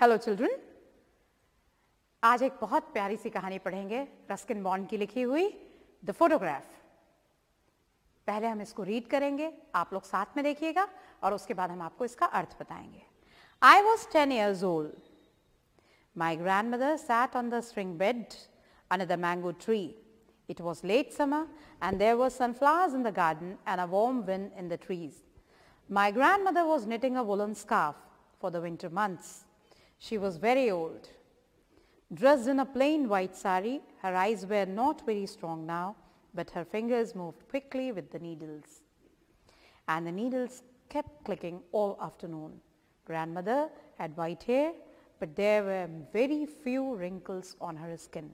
Hello children, आज एक बहुत प्यारी सी कहानी पढ़ेंगे रस्किन बॉन्ड की लिखी हुई द फोटोग्राफ। पहले हम इसको रीड करेंगे, आप लोग साथ में देखिएगा और उसके बाद हम आपको इसका अर्थ बताएंगे। I was 10 years old. My grandmother sat on the string bed under the mango tree. It was late summer and there were sunflowers in the garden and a warm wind in the trees. My grandmother was knitting a woolen scarf for the winter months. She was very old. Dressed in a plain white sari, her eyes were not very strong now, but her fingers moved quickly with the needles. And the needles kept clicking all afternoon. Grandmother had white hair, but there were very few wrinkles on her skin.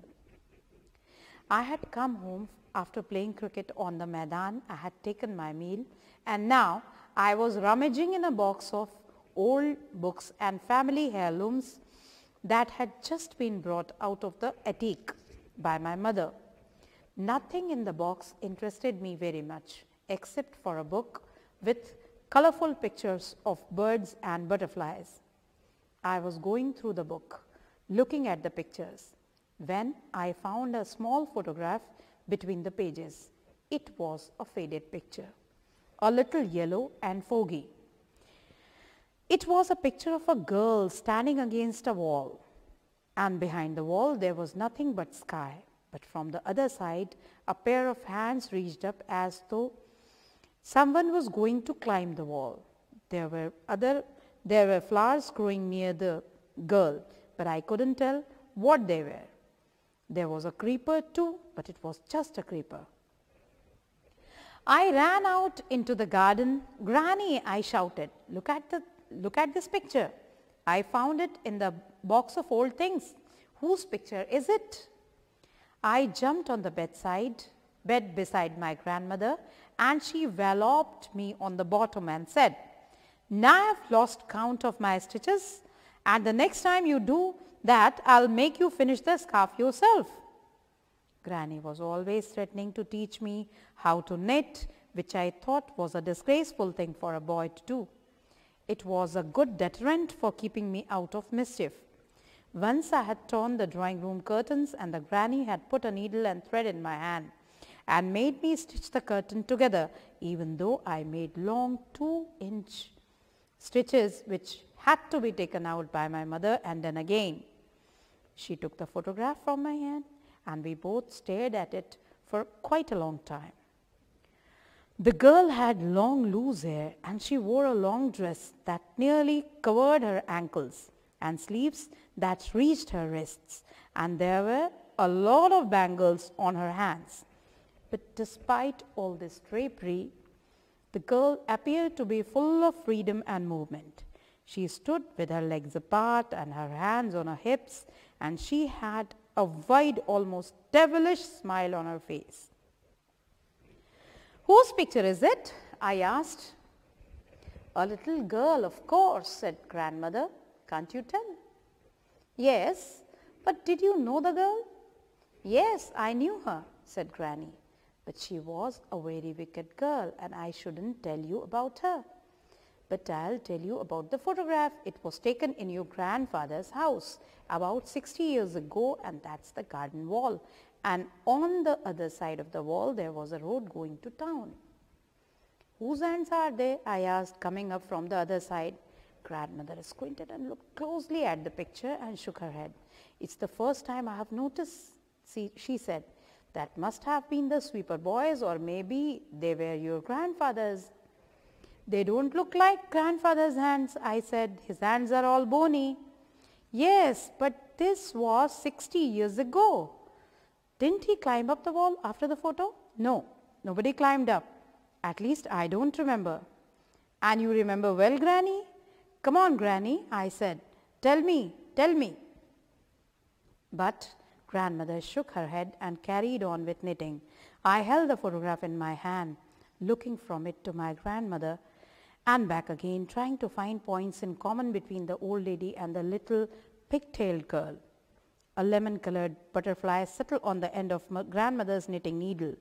I had come home after playing cricket on the Maidan. I had taken my meal, and now I was rummaging in a box of old books and family heirlooms that had just been brought out of the attic by my mother. Nothing in the box interested me very much, except for a book with colorful pictures of birds and butterflies. I was going through the book, looking at the pictures, when I found a small photograph between the pages. It was a faded picture, a little yellow and foggy. It was a picture of a girl standing against a wall, and behind the wall there was nothing but sky. But from the other side, a pair of hands reached up as though someone was going to climb the wall. There were flowers growing near the girl, but I couldn't tell what they were. There was a creeper too, but it was just a creeper. I ran out into the garden. "Granny," I shouted, look at this picture. I found it in the box of old things. Whose picture is it?" I jumped on the bed beside my grandmother, and she walloped me on the bottom and said, "Now I've lost count of my stitches, and the next time you do that, I'll make you finish the scarf yourself." Granny was always threatening to teach me how to knit, which I thought was a disgraceful thing for a boy to do. It was a good deterrent for keeping me out of mischief. Once I had torn the drawing room curtains, and the granny had put a needle and thread in my hand and made me stitch the curtain together, even though I made long 2-inch stitches which had to be taken out by my mother and done again. She took the photograph from my hand, and we both stared at it for quite a long time. The girl had long loose hair, and she wore a long dress that nearly covered her ankles and sleeves that reached her wrists, and there were a lot of bangles on her hands. But despite all this drapery, the girl appeared to be full of freedom and movement. She stood with her legs apart and her hands on her hips, and she had a wide, almost devilish smile on her face. "Whose picture is it?" I asked. "A little girl, of course," said grandmother. "Can't you tell?" "Yes, but did you know the girl?" "Yes, I knew her," said Granny. "But she was a very wicked girl, and I shouldn't tell you about her. But I'll tell you about the photograph. It was taken in your grandfather's house about 60 years ago, and that's the garden wall. And on the other side of the wall there was a road going to town." "Whose hands are they?" I asked, coming up from the other side. Grandmother squinted and looked closely at the picture and shook her head. "It's the first time I have noticed," she said. "That must have been the sweeper boys, or maybe they were your grandfather's." "They don't look like grandfather's hands," I said. "His hands are all bony." "Yes, but this was 60 years ago." "Didn't he climb up the wall after the photo?" "No, nobody climbed up. At least I don't remember." "And you remember well, Granny?" "Come on, Granny," I said. Tell me. But grandmother shook her head and carried on with knitting. I held the photograph in my hand, looking from it to my grandmother and back again, trying to find points in common between the old lady and the little pigtailed girl. A lemon-colored butterfly settled on the end of my grandmother's knitting needle,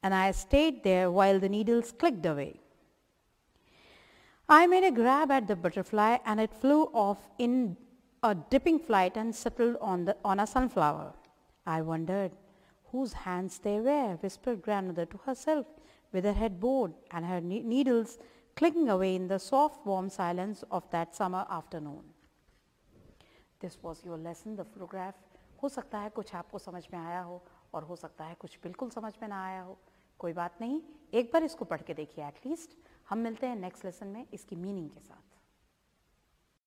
and I stayed there while the needles clicked away. I made a grab at the butterfly, and it flew off in a dipping flight and settled on a sunflower. I wondered whose hands they were, whispered grandmother to herself, with her head bowed and her needles clicking away in the soft, warm silence of that summer afternoon. This was your lesson, the photograph. हो सकता है कुछ आपको समझ में आया हो और हो सकता है कुछ बिल्कुल समझ में ना आया हो. कोई बात नहीं, एक बार इसको पढ़ के देखिए एटलीस्ट. हम मिलते हैं नेक्स्ट लेसन में इसकी मीनिंग के साथ.